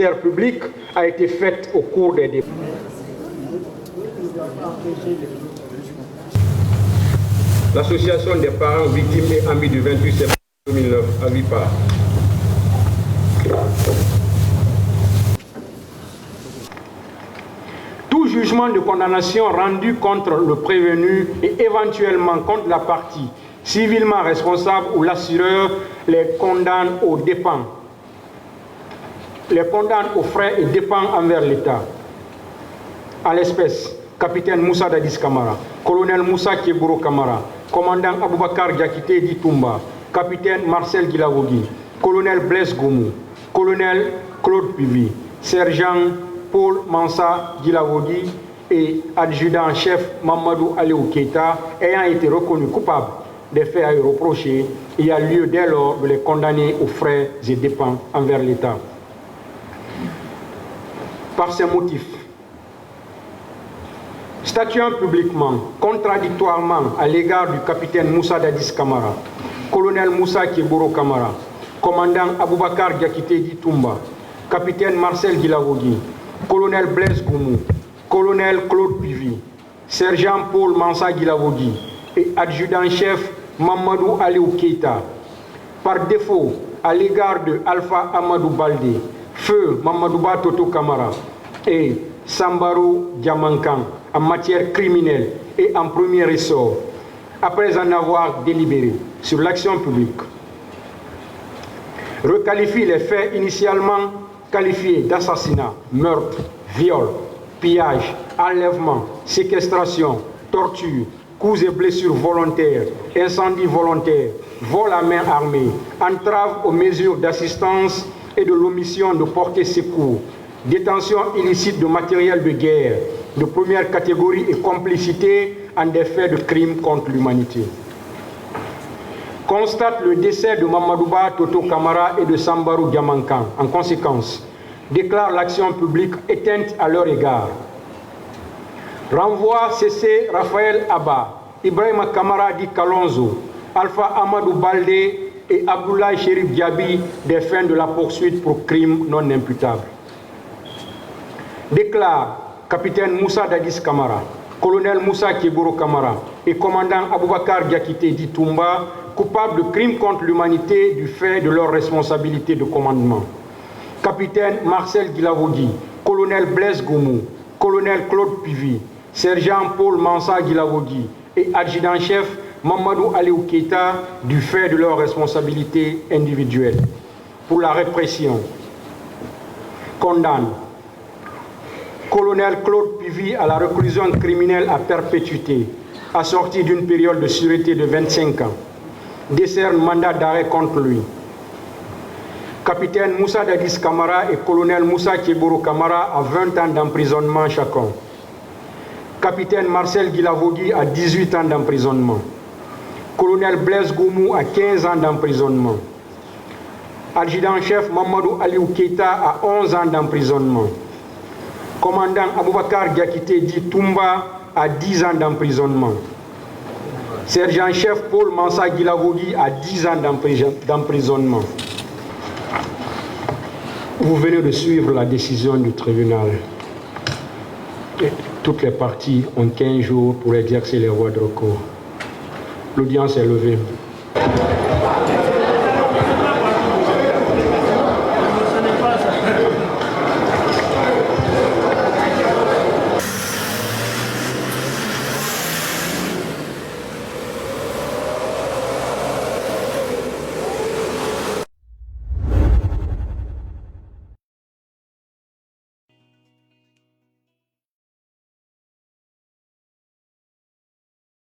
ministère public a été faite au cours des débats. L'association des parents victimes et amis du 28 septembre 2009 à Vipar. Tout jugement de condamnation rendu contre le prévenu et éventuellement contre la partie civilement responsable ou l'assureur les condamne aux dépens. Les condamne aux frais et dépens envers l'État. À l'espèce, capitaine Moussa Dadis Camara, colonel Moussa Keburo Camara, commandant Aboubakar Diakité Ditumba, capitaine Marcel Guilavogi, colonel Blaise Goumou, colonel Claude Pivi, sergent Paul Mansa Guilavogi et adjudant-chef Mamadou Aliou Keita ayant été reconnus coupables des faits à eux reprochés, il y a lieu dès lors de les condamner aux frais et dépens envers l'État. Par ces motifs, statuant publiquement, contradictoirement à l'égard du capitaine Moussa Dadis Camara, colonel Moussa Keburo Camara, commandant Aboubakar Diakité Ditumba, capitaine Marcel Guilavogi, colonel Blaise Goumou, colonel Claude Pivi, sergent Paul Mansa Guilavogi et adjudant-chef Mamadou Aliou Keita. Par défaut, à l'égard de Alpha Amadou Baldé, Feu Mamadouba Toto Camara et Sambarou Diamankan en matière criminelle et en premier ressort, après en avoir délibéré sur l'action publique, requalifie les faits initialement qualifiés d'assassinat, meurtre, viol, pillage, enlèvement, séquestration, torture, coups et blessures volontaires, incendie volontaire, vol à main armée, entrave aux mesures d'assistance et de l'omission de porter secours, détention illicite de matériel de guerre de première catégorie et complicité en des faits de crimes contre l'humanité. Constate le décès de Mamadouba Toto Camara et de Sambarou Diamankan. En conséquence, déclare l'action publique éteinte à leur égard. Renvoie cessé Raphaël Abba, Ibrahima Camara Di Kalonzo, Alpha Amadou Baldé et Abdoulaye Chérif Diaby des fins de la poursuite pour crimes non imputables. Déclare capitaine Moussa Dadis Camara, colonel Moussa Keburo Camara et commandant Aboubakar Diakité Ditumba coupables de crimes contre l'humanité du fait de leur responsabilité de commandement. Capitaine Marcel Guilavogi, colonel Blaise Goumou, colonel Claude Pivi, sergent Paul Mansa Guilavogi et adjudant-chef Mamadou Aliou Keita du fait de leur responsabilité individuelle. Pour la répression, condamne colonel Claude Pivi à la réclusion criminelle à perpétuité, assortie d'une période de sûreté de 25 ans. Décerne mandat d'arrêt contre lui. Capitaine Moussa Dadis Camara et colonel Moussa Keburo Camara à 20 ans d'emprisonnement chacun. Capitaine Marcel Guilavogi à 18 ans d'emprisonnement. Colonel Blaise Goumou à 15 ans d'emprisonnement. Adjudant-chef Mamadou Aliou Keita à 11 ans d'emprisonnement. Commandant Aboubakar Diakité Ditumba à 10 ans d'emprisonnement. Sergent-chef Paul Mansa Guilavogi à 10 ans d'emprisonnement. Vous venez de suivre la décision du tribunal. Toutes les parties ont 15 jours pour exercer les voies de recours. L'audience est levée.